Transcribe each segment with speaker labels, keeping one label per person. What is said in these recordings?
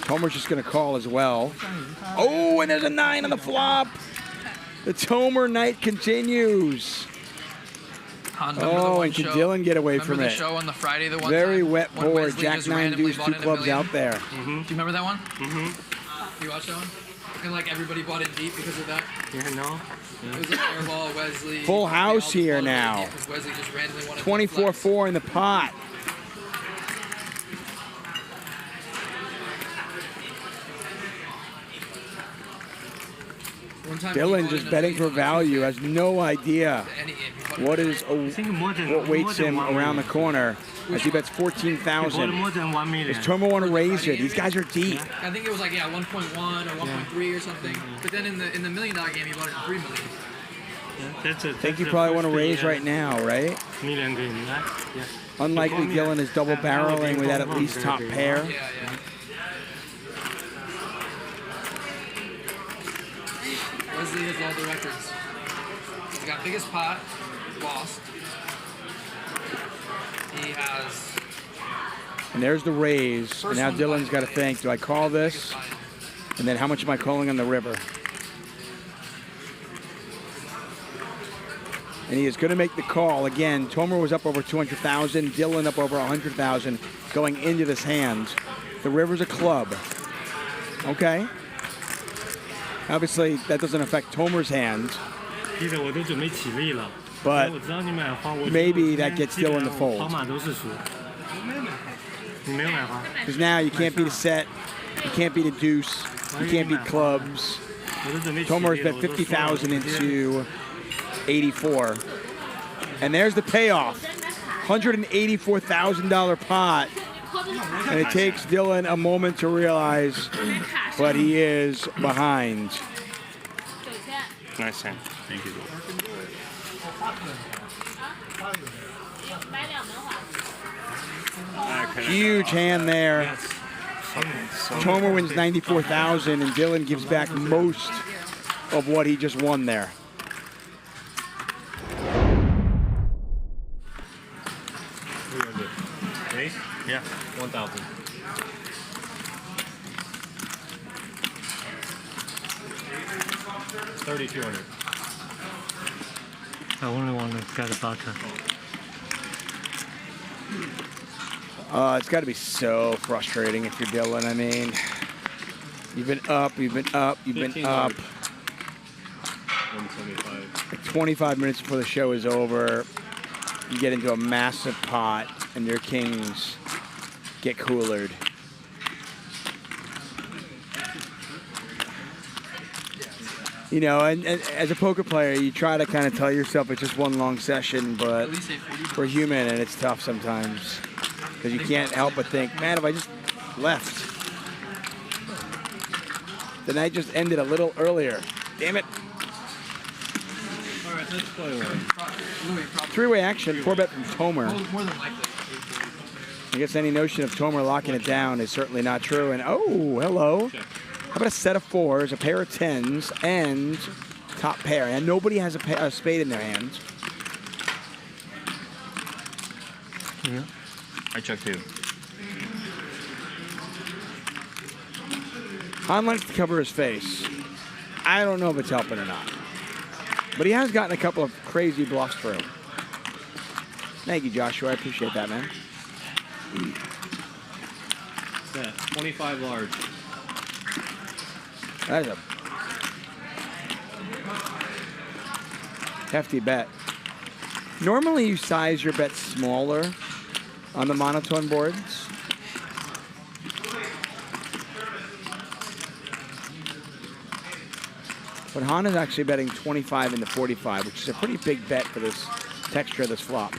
Speaker 1: Tomer's just going to call as well. Oh, and there's a 9 on the flop. The Tomer night continues. Oh, and can Dylan get away from it?
Speaker 2: The show on the Friday, the one
Speaker 1: Very
Speaker 2: time
Speaker 1: wet
Speaker 2: when
Speaker 1: board.
Speaker 2: Wesley
Speaker 1: Jack
Speaker 2: just
Speaker 1: 9
Speaker 2: randomly
Speaker 1: deuce,
Speaker 2: bought
Speaker 1: 2
Speaker 2: in $1
Speaker 1: clubs
Speaker 2: million?
Speaker 1: out there.
Speaker 2: Do you remember that one? You watched that one? And like everybody bought it deep because of that.
Speaker 3: Yeah, no.
Speaker 2: It was a airball, Wesley.
Speaker 1: Full house here now. 24-4 in the pot. Dylan just betting for value, has no idea what waits him around the corner as he bets 14,000.
Speaker 3: More than 1 million.
Speaker 1: Does Tomer want to raise it? These guys are deep.
Speaker 2: I think it was like 1.1 or 1.3 or something. But then in the $1 million game, he bought it for $3 million.
Speaker 3: I
Speaker 1: think you probably want to raise right now, right?
Speaker 3: Million green, right? Yeah.
Speaker 1: Unlikely Dylan is double barreling with that at least top pair.
Speaker 2: Yeah. Wesley has all the records. He's got biggest pot, lost. He has.
Speaker 1: And there's the raise. And now Dylan's got to think, do I call this? And then how much am I calling on the river? And he is going to make the call. Again, Tomer was up over 200,000. Dylan up over 100,000 going into this hand. The river's a club. Okay. Obviously, that doesn't affect Tomer's hand. But maybe that gets Dylan to fold. Because now you can't beat a set. You can't beat a deuce. You can't beat clubs. Tomer has bet 50,000 into 84. And there's the payoff. $184,000 pot. And it takes Dylan a moment to realize, but he is behind.
Speaker 3: Nice hand. Thank you.
Speaker 1: Huge hand there. Tomer wins 94,000 and Dylan gives back most of what he just won there.
Speaker 3: Yeah, 1,000. $3,200. I only want to get a butter.
Speaker 1: It's got to be so frustrating if you're Dylan. I mean, you've been up, you've been up, you've been up.
Speaker 3: 175.
Speaker 1: 25 minutes before the show is over, you get into a massive pot, and your kings get coolered. You know, and as a poker player, you try to kind of tell yourself it's just one long session, but we're human, and it's tough sometimes. Because you can't help but think, man, if I just left. The night just ended a little earlier. Damn it.
Speaker 2: All right, let's play one.
Speaker 1: Three-way action, 4-bet from Tomer.
Speaker 2: More than likely.
Speaker 1: I guess any notion of Tomer locking it down is certainly not true. And oh, hello. How about a set of 4s, a pair of 10s, and top pair? And nobody has a spade in their hands.
Speaker 3: Yeah. I check too.
Speaker 1: Han likes to cover his face. I don't know if it's helping or not. But he has gotten a couple of crazy bluffs through. Thank you, Joshua. I appreciate that, man.
Speaker 3: Set 25 large.
Speaker 1: That is a hefty bet. Normally you size your bet smaller on the monotone boards. But Han is actually betting 25 into 45, which is a pretty big bet for this texture of this flop.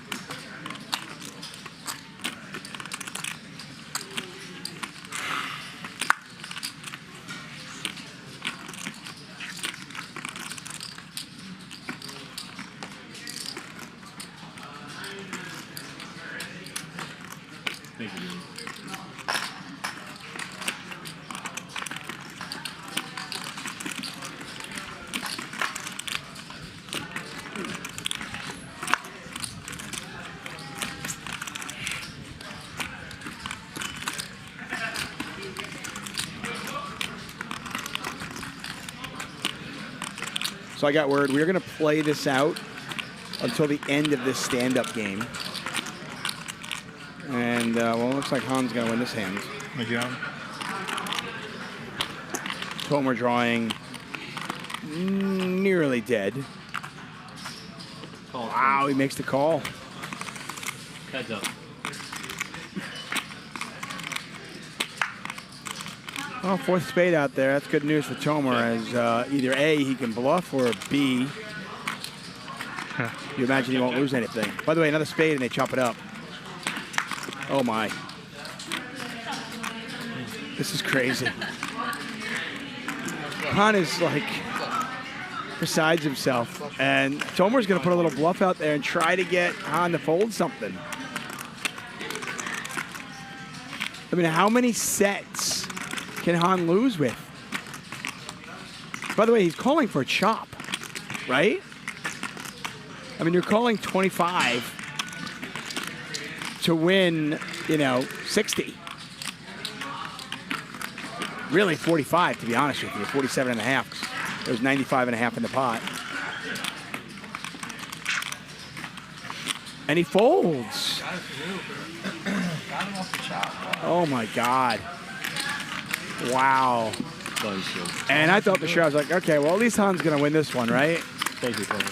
Speaker 3: Thank you.
Speaker 1: So I got word we're going to play this out until the end of this stand-up game. And, well, it looks like Han's going to win this hand.
Speaker 3: Good job.
Speaker 1: Tomer drawing nearly dead.
Speaker 3: Call.
Speaker 1: Wow, he makes the call.
Speaker 3: Heads up.
Speaker 1: Well, fourth spade out there. That's good news for Tomer, as either A, he can bluff, or B, you imagine he won't lose anything. By the way, another spade, and they chop it up. Oh, my. This is crazy. Han is, like, besides himself. And Tomer's going to put a little bluff out there and try to get Han to fold something. I mean, how many sets can Han lose with? By the way, he's calling for a chop, right? I mean, you're calling 25 to win, you know, 60. Really 45, to be honest with you, 47 and a half. There's 95 and a half in the pot. And he folds.
Speaker 2: Got it through. Got him off the chop.
Speaker 1: Oh my God. Wow.
Speaker 3: Close.
Speaker 1: And I thought for sure, I was like, okay, well, at least Han's going to win this one, right?
Speaker 3: Thank you, Tony.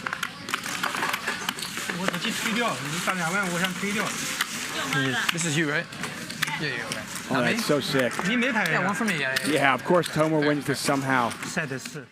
Speaker 4: 我去推掉，你上2万，我想推掉。
Speaker 2: This is you, right? Yeah, yeah, okay.
Speaker 1: Oh, that's so sick.
Speaker 4: 你没牌
Speaker 2: Yeah,
Speaker 4: 呀
Speaker 2: one？for me. Yeah, yeah.
Speaker 1: Yeah, of course Tomer wins this somehow.
Speaker 4: 赛的是。